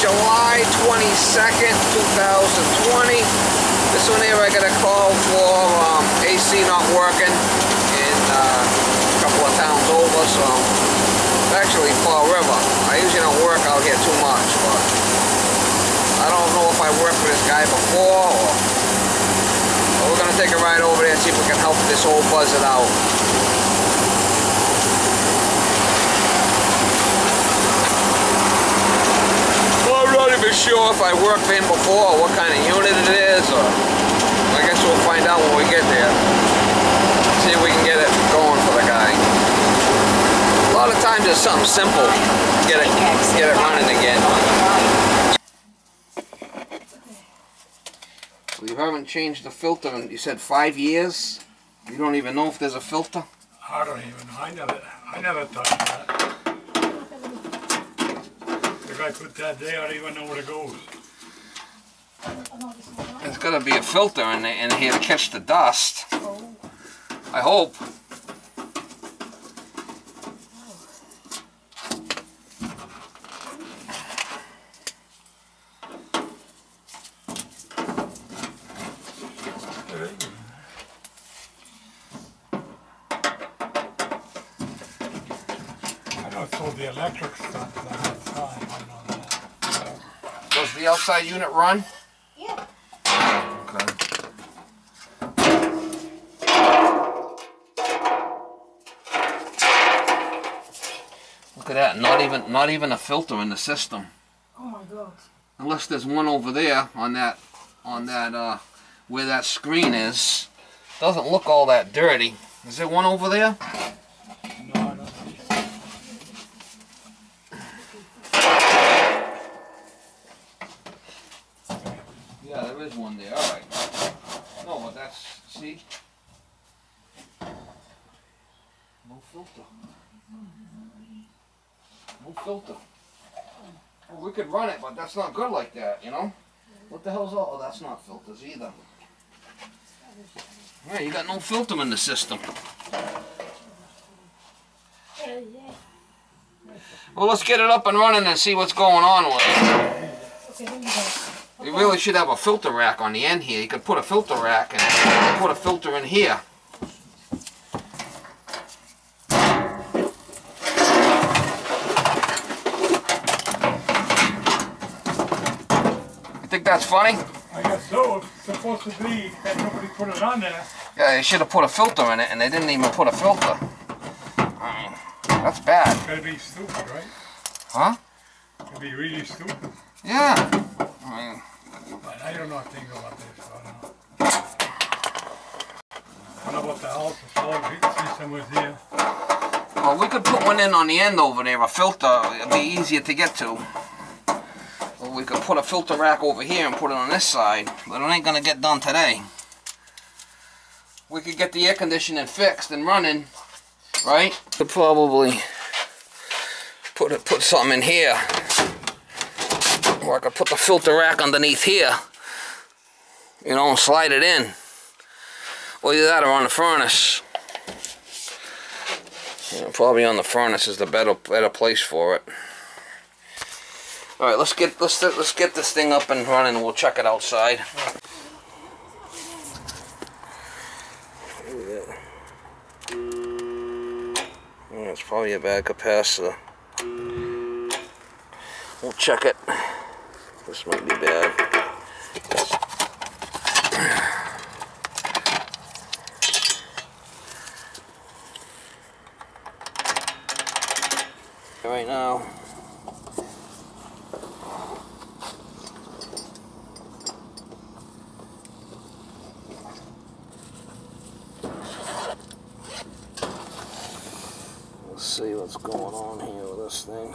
July 22nd, 2020. This one here I got a call for AC not working in a couple of towns over, so it's actually Fall River. I usually don't work out here too much, but I don't know if I worked with this guy before, or we're going to take a ride over there and see if we can help this whole buzz it out. Sure if I worked for him before, or what kind of unit it is, or I guess we'll find out when we get there. See if we can get it going for the guy. A lot of times it's something simple. Get it running again. So you haven't changed the filter in, you said 5 years? You don't even know if there's a filter? I don't even know. I never touched that. If I put that there, I don't even know where it goes. There's got to be a filter in here to catch the dust. I hope. I don't know the electric stuff outside. I know that. Does the outside unit run? Yeah. Okay. Look at that, not even a filter in the system. Oh my God. Unless there's one over there on that where that screen is. Doesn't look all that dirty. Is there one over there? No, I don't see it. Yeah, there is one there. All right. No, but that's, see? No filter. No filter. Well, we could run it, but that's not good like that, you know? What the hell's all? Oh, that's not filters either. Yeah, you got no filter in the system. Well, let's get it up and running and see what's going on with it. You really should have a filter rack on the end here. You could put a filter rack and put a filter in here. You think that's funny? I guess so. It's supposed to be, and nobody put it on there. Yeah, they should have put a filter in it, and they didn't even put a filter. I mean, that's bad. It's gotta be stupid, right? Huh? It'd be really stupid. Yeah. I mean, But I don't know things about this. I don't know about the house. The solar system was here. well, we could put one in on the end over there, a filter. It'd be easier to get to. Or we could put a filter rack over here and put it on this side, but it ain't gonna get done today. We could get the air conditioning fixed and running, right? Could probably put something in here, or I could put the filter rack underneath here, you know, and slide it in. Or either that or on the furnace. Yeah, probably on the furnace is the better place for it. All right, let's get this thing up and running, and we'll check it outside. Yeah, it's probably a bad capacitor. We'll check it. This might be bad. Right now. Let's see what's going on here with this thing.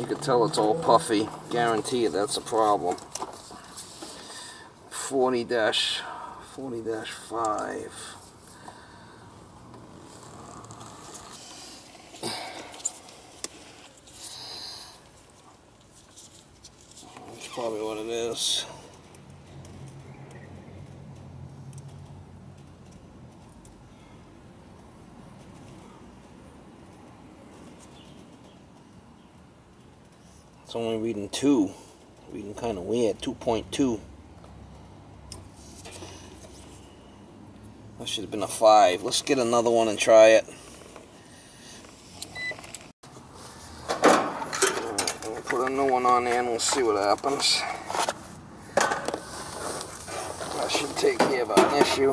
You can tell it's all puffy. Guarantee you that's a problem. 40-5. That's probably what it is. It's only reading 2. Reading kind of weird. 2.2. That should have been a 5. Let's get another one and try it. We'll put a new one on there and we'll see what happens. That should take care of an issue.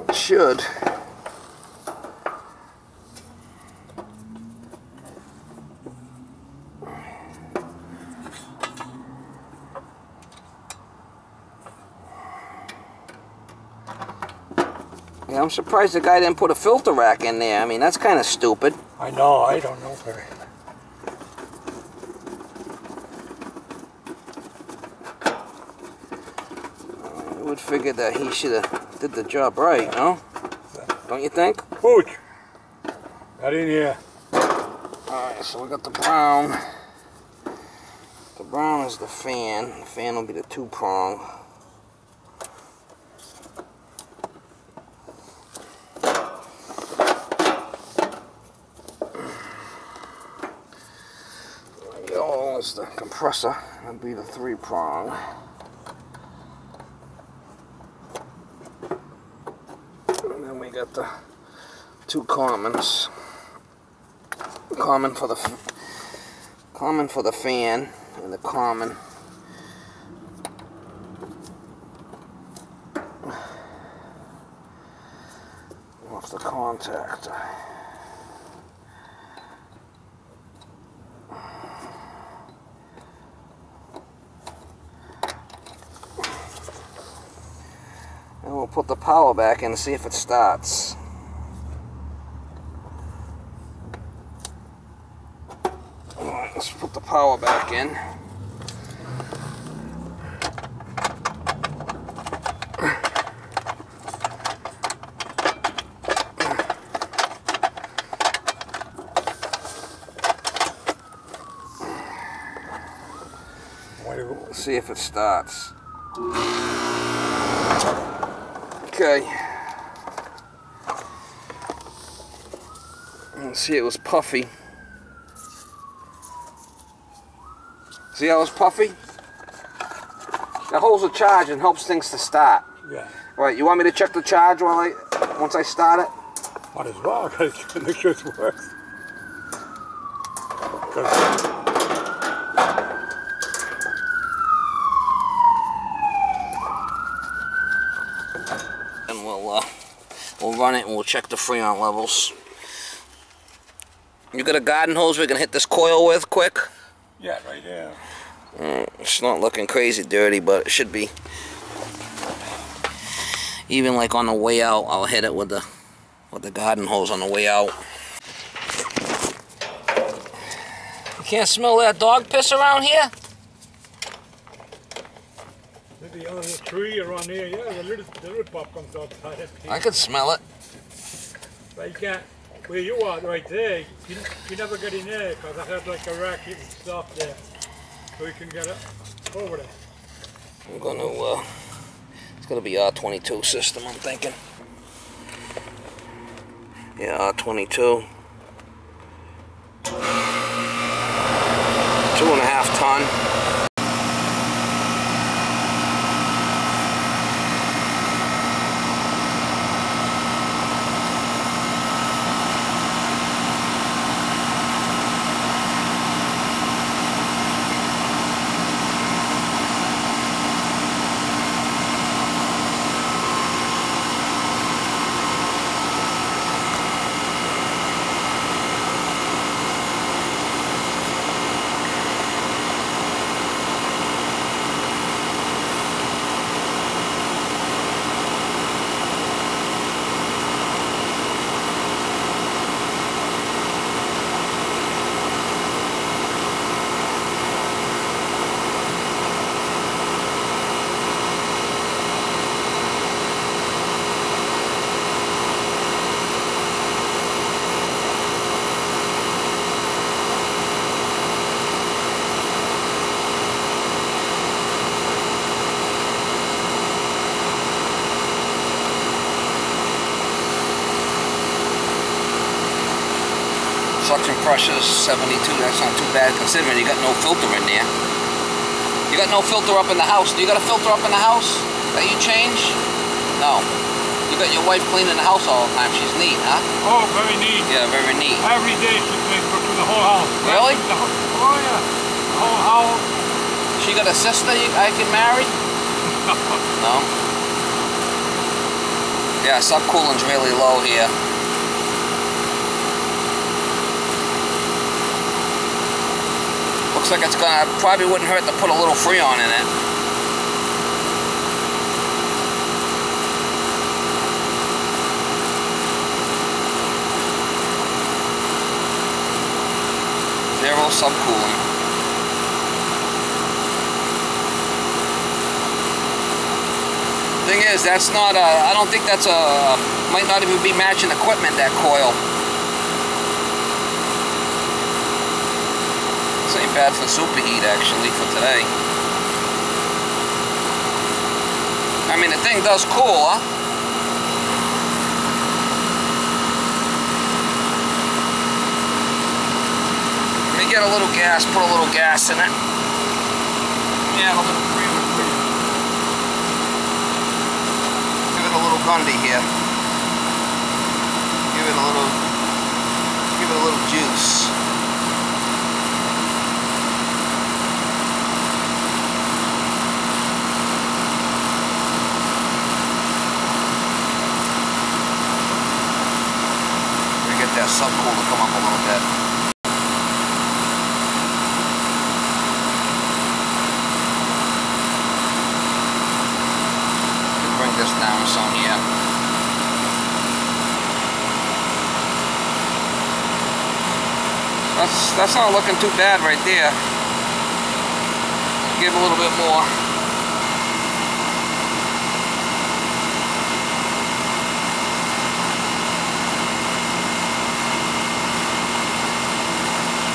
It should. Yeah, I'm surprised the guy didn't put a filter rack in there. I mean, that's kind of stupid. I know, I don't know, Barry. I would figure that he should have did the job right, no? Don't you think? Pooch! Got in here. Alright, so we got the brown. The brown is the fan. The fan will be the 2-prong. Yellow is the compressor. That'll be the 3-prong. And then we got the 2 commons. Common for the fan and the common off the contactor. And we'll put the power back in and see if it starts. Let's put the power back in. Let's see if it starts. Okay. Let's see, it was puffy. See how it's puffy? That holds the charge and helps things to start. Yeah. Right, you want me to check the charge once I start it? Might as well, because make sure it works. And we'll run it and we'll check the Freon levels. You got a garden hose we can hit this coil with quick? Yeah, right there. It's not looking crazy dirty, but it should be. Even like on the way out, I'll hit it with the garden hose on the way out. You can't smell that dog piss around here? Maybe under the tree around here, yeah, the little pop comes outside. I can smell it. But you can't, where you are right there, you never get in there, because I had like a rack you can stop there. So you can get it over there. I'm gonna, it's gonna be R22 system, I'm thinking. Yeah, R22. 2.5 ton. suction pressure's 72. That's not too bad considering you got no filter in there. You got no filter up in the house. Do you got a filter up in the house that you change? No. You got your wife cleaning the house all the time. She's neat, huh? Oh, very neat. Yeah, very neat. Every day she cleans through the whole house. Really? Oh yeah. The whole house. She got a sister I can marry? No? Yeah, subcooling's really low here. Looks like it's gonna, probably wouldn't hurt to put a little Freon in it. Zero subcooling. Thing is, that's not a, I don't think that's a, might not even be matching equipment, that coil. This ain't bad for superheat actually for today. I mean, the thing does cool, huh? Let me get a little gas, put a little gas in it. Yeah, a little Freon. Give it a little gundy here. Give it a little juice. Get that subcool to come up a little bit. Bring this down some here. That's not looking too bad right there. Give a little bit more.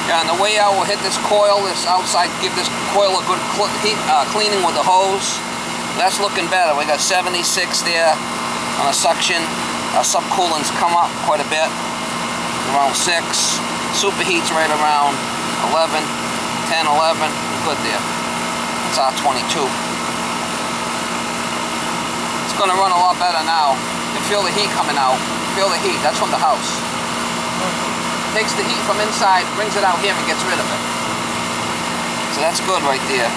Yeah, and the way I will hit this coil, this outside, give this coil a good cleaning with the hose. That's looking better. We got 76 there on a suction. Our subcooling's come up quite a bit, around 6. Superheat's right around 11, 10, 11. Good there. It's R22. It's going to run a lot better now. You can feel the heat coming out. Feel the heat. That's from the house. Takes the heat from inside, brings it out here and gets rid of it. So that's good right there.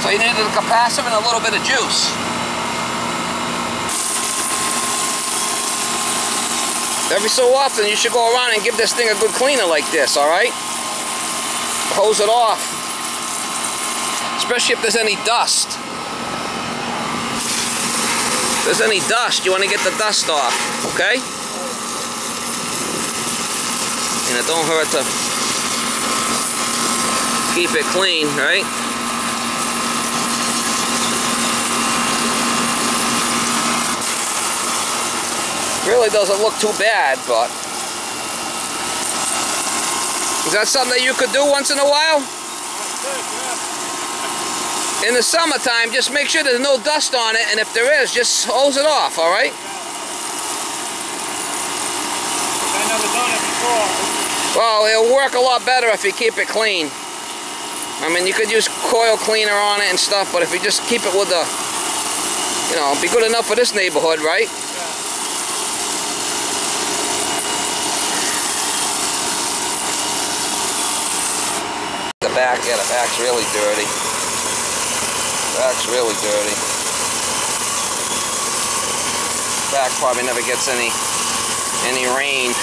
So you needed a capacitor and a little bit of juice. Every so often you should go around and give this thing a good cleaner like this, alright? Hose it off. Especially if there's any dust. If there's any dust, you want to get the dust off, okay? And it don't hurt to keep it clean, right? Really doesn't look too bad, but is that something that you could do once in a while? In the summertime, just make sure there's no dust on it, and if there is, just hose it off, alright? I've never done it before. Well, it'll work a lot better if you keep it clean. I mean, you could use coil cleaner on it and stuff, but if you just keep it with the, you know, it'll be good enough for this neighborhood, right? The back, yeah, the back's really dirty. The back's really dirty. The back probably never gets any rain.